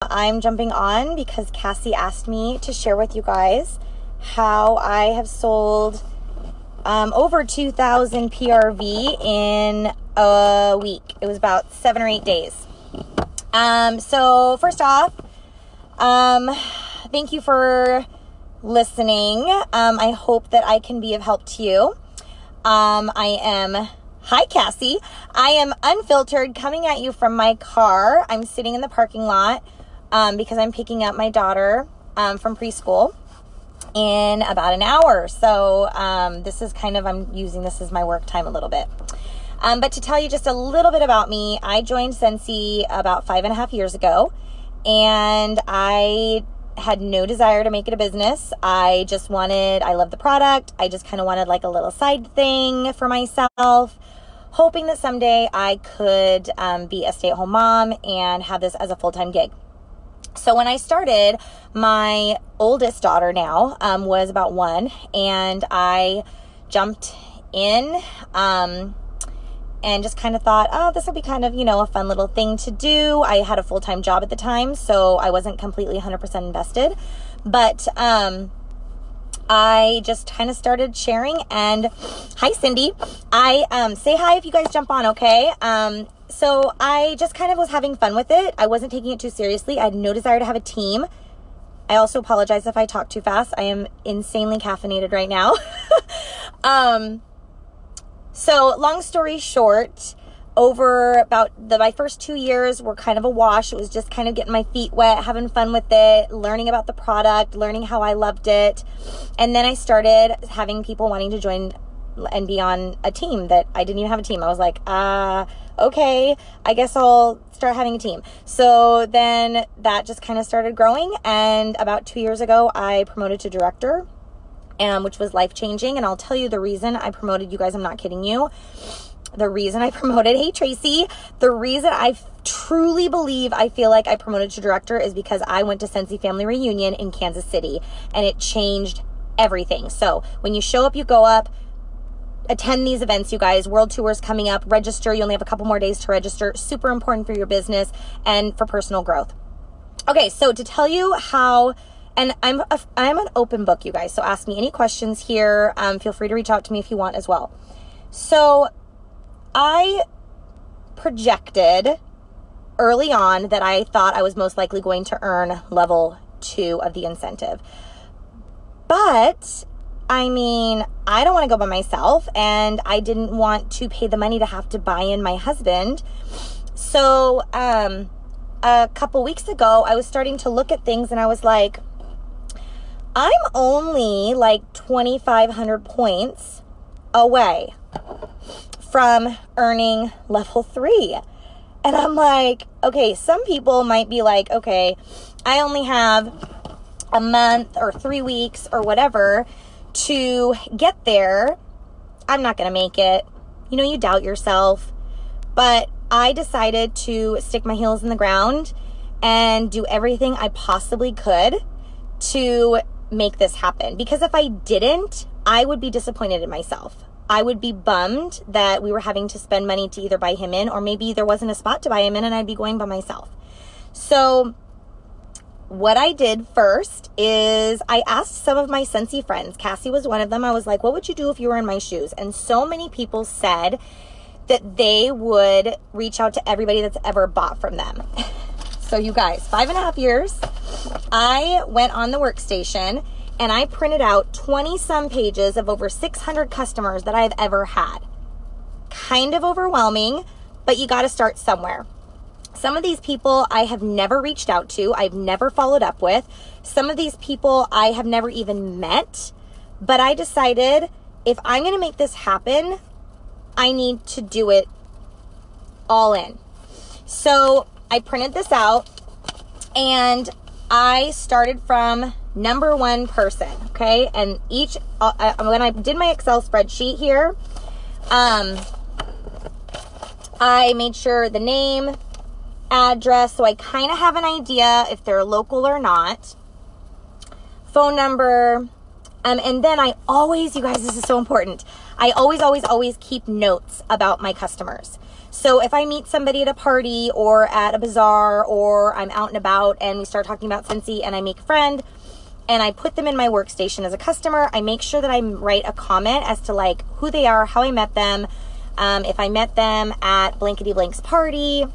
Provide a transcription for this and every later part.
I'm jumping on because Cassie asked me to share with you guys how I have sold over 2,000 PRV in a week. It was about 7 or 8 days. So first off, thank you for listening. I hope that I can be of help to you. Hi, Cassie. I am unfiltered coming at you from my car. I'm sitting in the parking lot because I'm picking up my daughter from preschool in about an hour. So this is I'm using this as my work time a little bit. But to tell you just a little bit about me, I joined Scentsy about 5.5 years ago, and I had no desire to make it a business. I love the product. I just kind of wanted like a little side thing for myself, hoping that someday I could be a stay-at-home mom and have this as a full-time gig. So when I started, my oldest daughter now was about 1, and I jumped in and just kind of thought, oh, this would be kind of, a fun little thing to do. I had a full-time job at the time, so I wasn't completely 100% invested. But I just kind of started sharing. And hi, Cindy. Say hi if you guys jump on, okay? So I just kind of was having fun with it. I wasn't taking it too seriously. I had no desire to have a team. I also apologize if I talk too fast. I am insanely caffeinated right now. So long story short, over about my first 2 years were kind of a wash. It was just kind of getting my feet wet, having fun with it, learning about the product, learning how I loved it. And then I started having people wanting to join and be on a team that I didn't even have a team. I was like, okay, I guess I'll start having a team. So then that just kind of started growing. And about 2 years ago, I promoted to director, which was life-changing. And I'll tell you the reason I promoted, you guys, I'm not kidding you. The reason I promoted, hey, Tracy, the reason I truly believe I feel like I promoted to director is because I went to Scentsy Family Reunion in Kansas City, and it changed everything. So when you show up, you go up. Attend these events, you guys. World tours coming up. Register. You only have a couple more days to register. Super important for your business and for personal growth. Okay, so to tell you how... And I'm an open book, you guys. So ask me any questions here. Feel free to reach out to me if you want as well. So I projected early on that I thought I was most likely going to earn level 2 of the incentive. But I don't want to go by myself, and I didn't want to pay the money to have to buy in my husband. So a couple weeks ago, I was starting to look at things, and I was like, I'm only like 2,500 points away from earning level 3. And I'm like, okay, some people might be like, okay, I only have a month or 3 weeks or whatever to get there. I'm not going to make it. You doubt yourself. But I decided to stick my heels in the ground and do everything I possibly could to make this happen. Because if I didn't, I would be disappointed in myself. I would be bummed that we were having to spend money to either buy him in, or maybe there wasn't a spot to buy him in and I'd be going by myself. So what I did first is I asked some of my Scentsy friends. Cassie was one of them. I was like, what would you do if you were in my shoes? And so many people said that they would reach out to everybody that's ever bought from them. So you guys, 5.5 years, I went on the workstation and I printed out 20-some pages of over 600 customers that I've ever had. Kind of overwhelming, but you got to start somewhere. Some of these people I have never reached out to. I've never followed up with. Some of these people I have never even met. But I decided if I'm going to make this happen, I need to do it all in. So I printed this out and I started from number 1 person, okay? And when I did my Excel spreadsheet here, I made sure the name, address, so I kind of have an idea if they're local or not, phone number, and then I always, you guys, this is so important, I always keep notes about my customers. So if I meet somebody at a party or at a bazaar or I'm out and about and we start talking about Scentsy and I make a friend and I put them in my workstation as a customer, I make sure that I write a comment as to like who they are, how I met them, if I met them at blankety blank's party.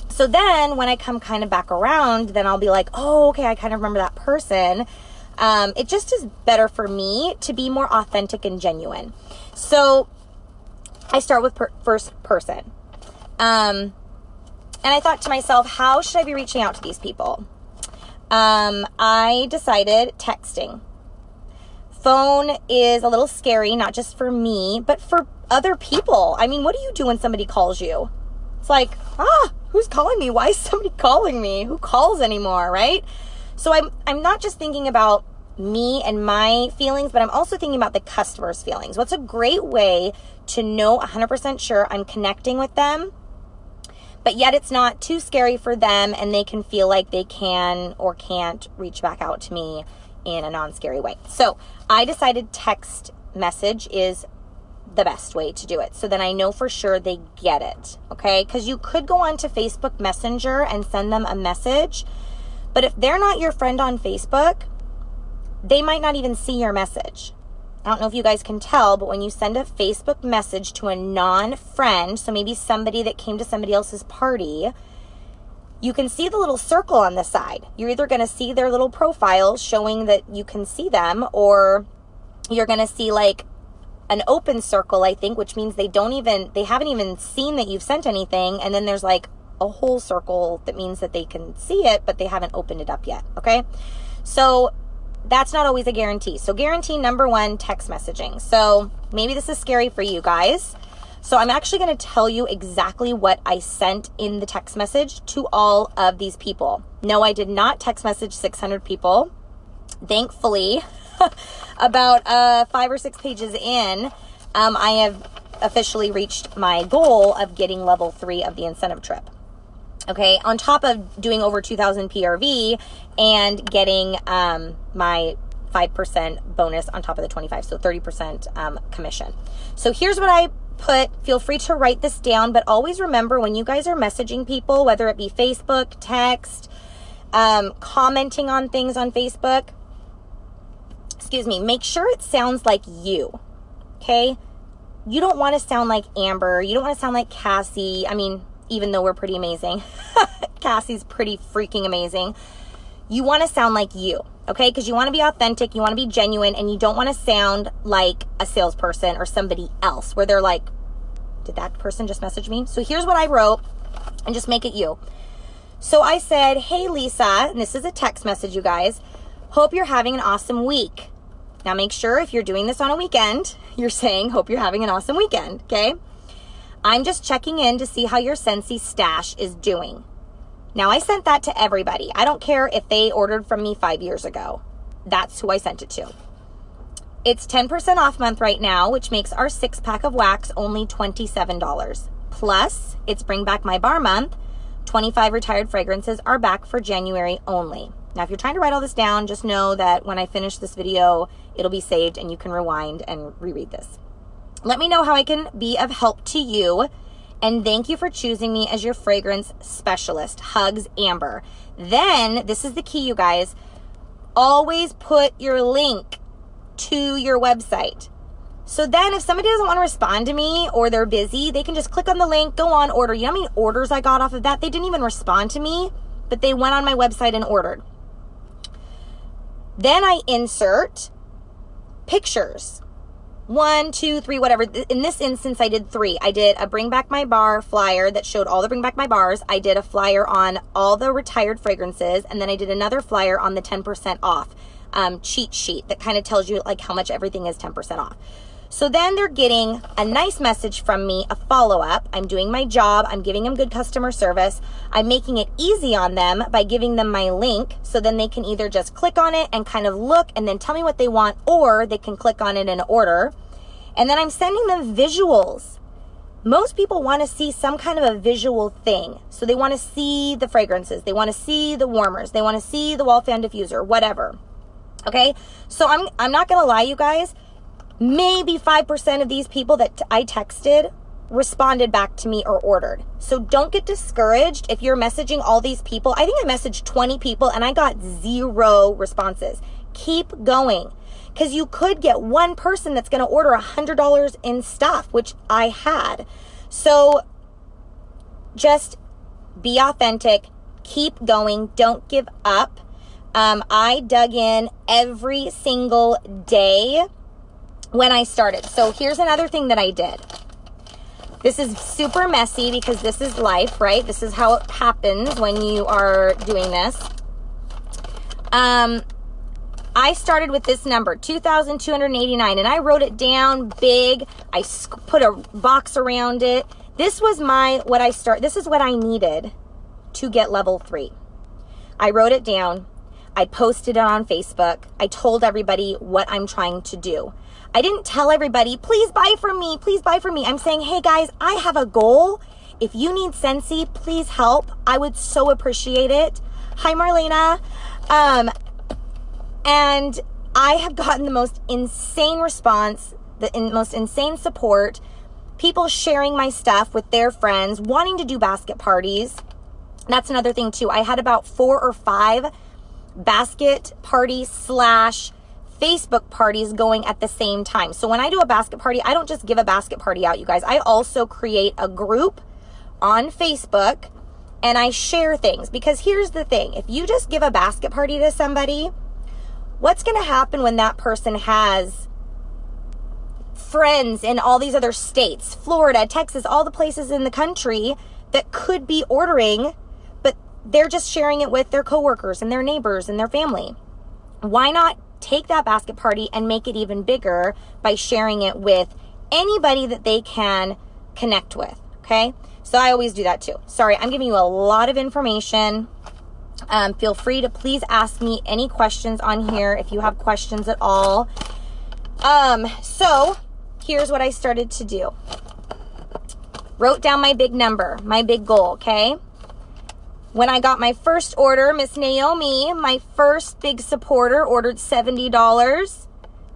So then when I come kind of back around, then I'll be like, oh, okay, I kind of remember that person. It just is better for me to be more authentic and genuine. So I start with first person. And I thought to myself, how should I be reaching out to these people? I decided texting. Phone is a little scary, not just for me, but for other people. I mean, what do you do when somebody calls you? It's like, who's calling me? Why is somebody calling me? Who calls anymore, right? So I'm not just thinking about me and my feelings, but I'm also thinking about the customer's feelings. What's a great way to know 100% sure I'm connecting with them, but yet it's not too scary for them and they can feel like they can or can't reach back out to me in a non-scary way. So I decided text message is the best way to do it. So then I know for sure they get it, okay? Because you could go on to Facebook Messenger and send them a message, but if they're not your friend on Facebook, they might not even see your message. I don't know if you guys can tell, but when you send a Facebook message to a non-friend, so maybe somebody that came to somebody else's party, you can see the little circle on the side. You're either going to see their little profile showing that you can see them, or you're going to see like an open circle, I think, which means they haven't even seen that you've sent anything. And then there's like a whole circle that means that they can see it, but they haven't opened it up yet. Okay. So that's not always a guarantee. So guarantee number one, text messaging. So maybe this is scary for you guys. So I'm actually going to tell you exactly what I sent in the text message to all of these people. No, I did not text message 600 people. Thankfully, about 5 or 6 pages in, I have officially reached my goal of getting level 3 of the incentive trip. Okay, on top of doing over 2,000 PRV and getting my 5% bonus on top of the 25, so 30% commission. So here's what I put. Feel free to write this down, but always remember when you guys are messaging people, whether it be Facebook, text, commenting on things on Facebook, make sure it sounds like you, okay? You don't want to sound like Amber. You don't want to sound like Cassie. I mean, even though we're pretty amazing. Cassie's pretty freaking amazing. You want to sound like you, okay? Because you want to be authentic, you want to be genuine, and you don't want to sound like a salesperson or somebody else where they're like, did that person just message me? So here's what I wrote, and just make it you. So I said, hey, Lisa, and this is a text message, you guys. Hope you're having an awesome week. Now make sure if you're doing this on a weekend, you're saying, hope you're having an awesome weekend, okay? I'm just checking in to see how your Scentsy stash is doing. Now, I sent that to everybody. I don't care if they ordered from me 5 years ago. That's who I sent it to. It's 10% off month right now, which makes our 6-pack of wax only $27. Plus, it's Bring Back My Bar month. 25 retired fragrances are back for January only. Now, if you're trying to write all this down, just know that when I finish this video, it'll be saved and you can rewind and reread this. Let me know how I can be of help to you. And thank you for choosing me as your fragrance specialist. Hugs, Amber. Then, this is the key, you guys. Always put your link to your website. So then if somebody doesn't want to respond to me or they're busy, they can just click on the link, go on, order. You know how many orders I got off of that? They didn't even respond to me, but they went on my website and ordered. Then I insert pictures. 1, 2, 3, whatever. In this instance, I did 3. I did a Bring Back My Bar flyer that showed all the Bring Back My Bars. I did a flyer on all the retired fragrances. And then I did another flyer on the 10% off cheat sheet that kind of tells you like how much everything is 10% off. So then they're getting a nice message from me, a follow-up. I'm doing my job. I'm giving them good customer service. I'm making it easy on them by giving them my link. So then they can either just click on it and kind of look and then tell me what they want, or they can click on it and order. And then I'm sending them visuals. Most people want to see some kind of a visual thing. So they want to see the fragrances. They want to see the warmers. They want to see the wall fan diffuser, whatever. Okay? So I'm not going to lie, you guys. Maybe 5% of these people that I texted responded back to me or ordered. So don't get discouraged if you're messaging all these people. I think I messaged 20 people and I got 0 responses. Keep going, because you could get one person that's going to order $100 in stuff, which I had. So just be authentic, keep going, don't give up. I dug in every single day when I started. So here's another thing that I did. This is super messy because this is life, right? This is how it happens when you are doing this. I started with this number, 2,289, and I wrote it down big. I put a box around it. This was this is what I needed to get level 3. I wrote it down. I posted it on Facebook. I told everybody what I'm trying to do. I didn't tell everybody, please buy from me, please buy from me. I'm saying, hey guys, I have a goal. If you need Scentsy, please help. I would so appreciate it. Hi, Marlena. And I have gotten the most insane response, the most insane support, people sharing my stuff with their friends, wanting to do basket parties. That's another thing too. I had about 4 or 5 basket party / Facebook parties going at the same time. So when I do a basket party, I don't just give a basket party out, you guys. I also create a group on Facebook and I share things, because here's the thing. If you just give a basket party to somebody, what's going to happen when that person has friends in all these other states, Florida, Texas, all the places in the country that could be ordering, but they're just sharing it with their coworkers and their neighbors and their family? Why not take that basket party and make it even bigger by sharing it with anybody that they can connect with? Okay. So I always do that too. Sorry, I'm giving you a lot of information. Feel free to please ask me any questions on here if you have questions at all. So here's what I started to do. Wrote down my big number, my big goal, okay? When I got my first order, Miss Naomi, my first big supporter, ordered $70.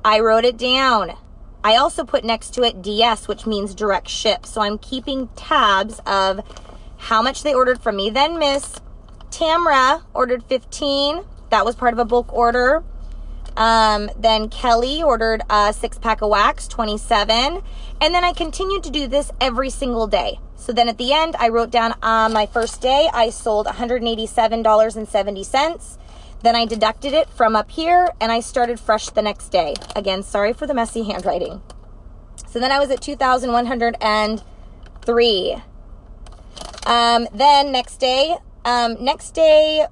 I wrote it down. I also put next to it DS, which means direct ship. So I'm keeping tabs of how much they ordered from me. Then Miss Tamra ordered 15. That was part of a bulk order. Then Kelly ordered a 6-pack of wax, 27. And then I continued to do this every single day. So then at the end, I wrote down my first day, I sold $187.70. Then I deducted it from up here and I started fresh the next day. Again, sorry for the messy handwriting. So then I was at 2,103. Then next day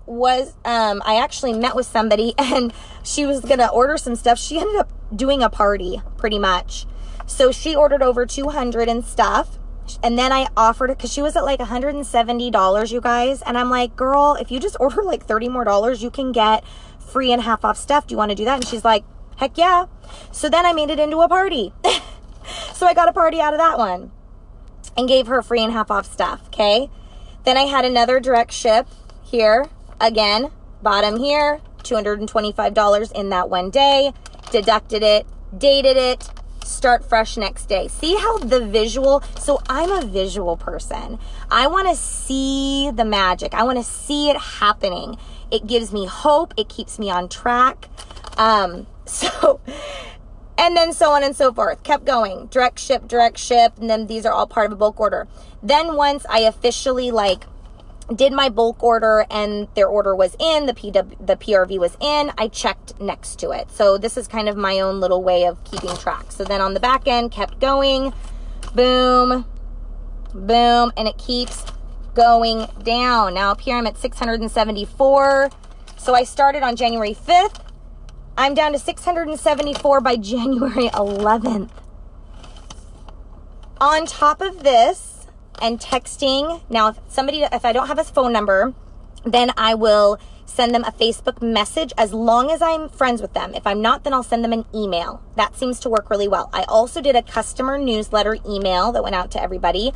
was, I actually met with somebody and she was going to order some stuff. She ended up doing a party pretty much. So she ordered over 200 and stuff. And then I offered it because she was at like $170, you guys. And I'm like, girl, if you just order like $30 more, you can get free and half off stuff. Do you want to do that? And she's like, heck yeah. So then I made it into a party. So I got a party out of that one and gave her free and half off stuff. Okay. Then I had another direct ship here. Again, bottom here, $225 in that one day. Deducted it, dated it. Start fresh next day. See how the visual, so I'm a visual person. I want to see the magic. I want to see it happening. It gives me hope. It keeps me on track. And then so on and so forth. Kept going. Direct ship. And then these are all part of a bulk order. Then once I officially did my bulk order and their order was in, the PRV was in, I checked next to it. So this is kind of my own little way of keeping track. So then on the back end, kept going, boom, boom, and it keeps going down. Now up here, I'm at 674. So I started on January 5th. I'm down to 674 by January 11th. On top of this, and texting. Now, if I don't have a phone number, then I will send them a Facebook message as long as I'm friends with them. If I'm not, then I'll send them an email. That seems to work really well. I also did a customer newsletter email that went out to everybody,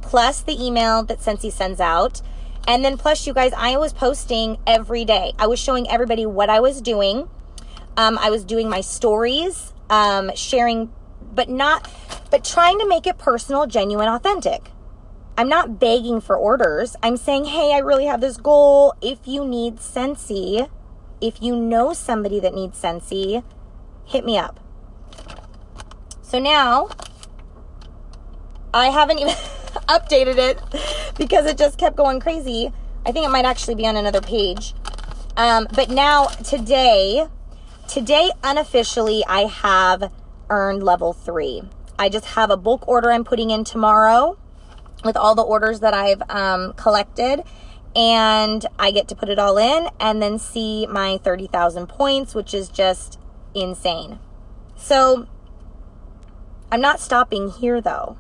plus the email that Scentsy sends out. And then plus, you guys, I was posting every day. I was showing everybody what I was doing. I was doing my stories, sharing but trying to make it personal, genuine, authentic. I'm not begging for orders. I'm saying, hey, I really have this goal. If you need Scentsy, if you know somebody that needs Scentsy, hit me up. So now, I haven't even updated it because it just kept going crazy. I think it might actually be on another page. But now, today, unofficially, I have earned level 3. I just have a bulk order I'm putting in tomorrow with all the orders that I've collected. And I get to put it all in and then see my 30,000 points, which is just insane. So, I'm not stopping here, though.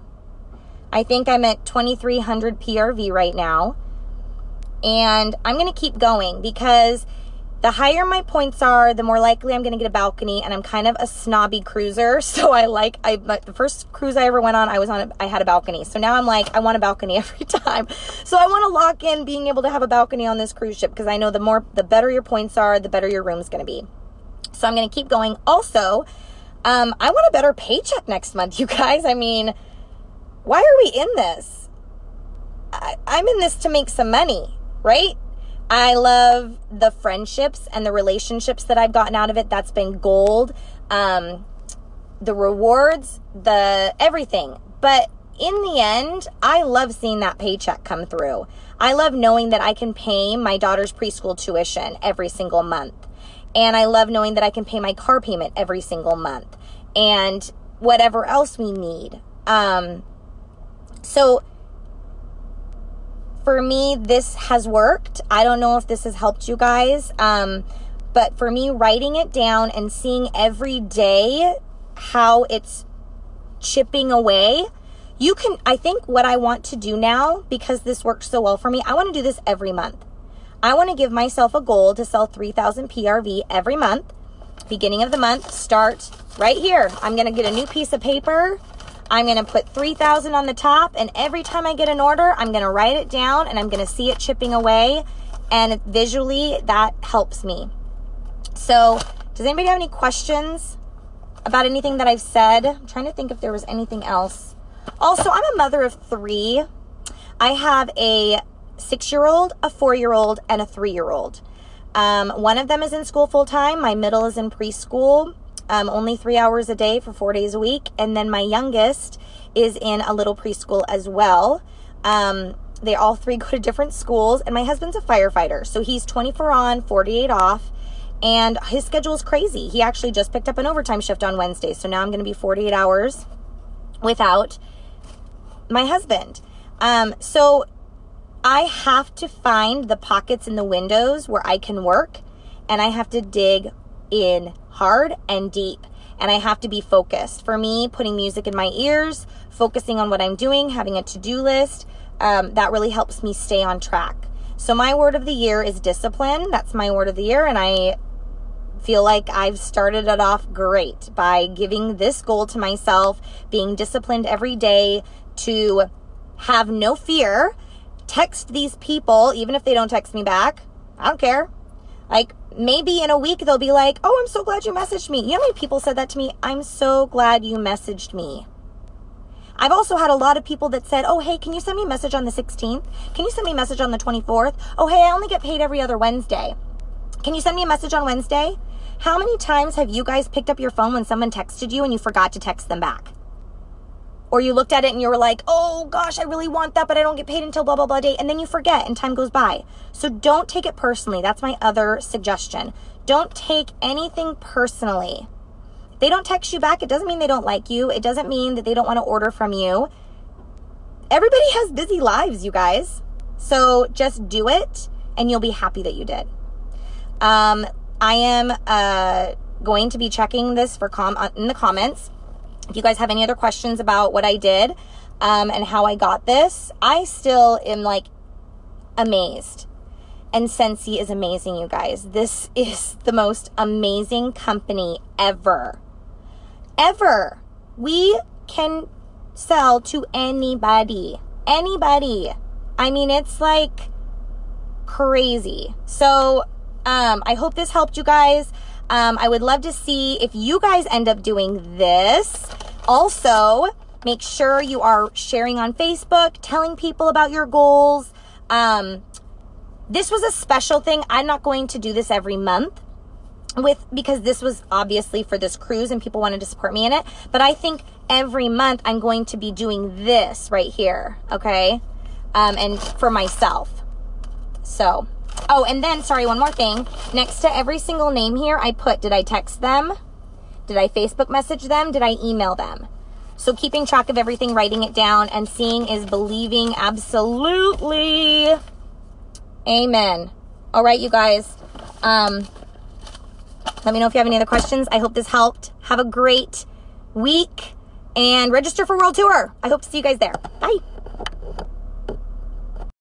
I think I'm at 2,300 PRV right now. And I'm going to keep going because the higher my points are, the more likely I'm going to get a balcony. And I'm kind of a snobby cruiser. So the first cruise I ever went on, I had a balcony. So now I'm like, I want a balcony every time. So I want to lock in being able to have a balcony on this cruise ship because I know the better your points are, the better your room's going to be. So I'm going to keep going. Also, I want a better paycheck next month, you guys. I mean, why are we in this? I'm in this to make some money, right? I love the friendships and the relationships that I've gotten out of it. That's been gold. The rewards, the everything. But in the end, I love seeing that paycheck come through. I love knowing that I can pay my daughter's preschool tuition every single month. And I love knowing that I can pay my car payment every single month. And whatever else we need. So for me, this has worked. I don't know if this has helped you guys. But for me, writing it down and seeing every day how it's chipping away, I think what I want to do now, because this works so well for me, I want to do this every month. I want to give myself a goal to sell 3,000 PRV every month. Beginning of the month, start right here. I'm going to get a new piece of paper. I'm going to put 3,000 on the top, and every time I get an order, I'm going to write it down, and I'm going to see it chipping away, and visually, that helps me. So, does anybody have any questions about anything that I've said? I'm trying to think if there was anything else. Also, I'm a mother of 3. I have a 6-year-old, a 4-year-old, and a 3-year-old. One of them is in school full-time. My middle is in preschool. Only 3 hours a day for 4 days a week. And then my youngest is in a little preschool as well. They all 3 go to different schools. And my husband's a firefighter. So he's 24 on, 48 off. And his schedule is crazy. He actually just picked up an overtime shift on Wednesday. So now I'm going to be 48 hours without my husband. So I have to find the pockets in the windows where I can work. And I have to dig in hard and deep, and I have to be focused. For me, putting music in my ears, focusing on what I'm doing, having a to-do list, that really helps me stay on track. So my word of the year is discipline. That's my word of the year, and I feel like I've started it off great by giving this goal to myself, being disciplined every day to have no fear, text these people, even if they don't text me back. I don't care. Like, maybe in a week they'll be like, oh, I'm so glad you messaged me. You know how many people said that to me? I'm so glad you messaged me. I've also had a lot of people that said, oh, hey, can you send me a message on the 16th? Can you send me a message on the 24th? Oh, hey, I only get paid every other Wednesday. Can you send me a message on Wednesday? How many times have you guys picked up your phone when someone texted you and you forgot to text them back? Or you looked at it and you were like, oh gosh, I really want that, but I don't get paid until blah, blah, blah day. And then you forget and time goes by. So don't take it personally. That's my other suggestion. Don't take anything personally. If they don't text you back, it doesn't mean they don't like you. It doesn't mean that they don't want to order from you. Everybody has busy lives, you guys. So just do it and you'll be happy that you did. I am going to be checking this for in the comments. If you guys have any other questions about what I did and how I got this, I still am like amazed. And Scentsy is amazing, you guys. This is the most amazing company ever. Ever. We can sell to anybody. Anybody. I mean, it's like crazy. So I hope this helped you guys. I would love to see if you guys end up doing this. Also, make sure you are sharing on Facebook, telling people about your goals. This was a special thing. I'm not going to do this every month because this was obviously for this cruise and people wanted to support me in it. But I think every month I'm going to be doing this right here, okay? And for myself. So, oh, and then, sorry, one more thing. Next to every single name here, I put, did I text them? Did I Facebook message them? Did I email them? So keeping track of everything, writing it down, and seeing is believing. Absolutely. Amen. All right, you guys. Let me know if you have any other questions. I hope this helped. Have a great week and register for World Tour. I hope to see you guys there. Bye.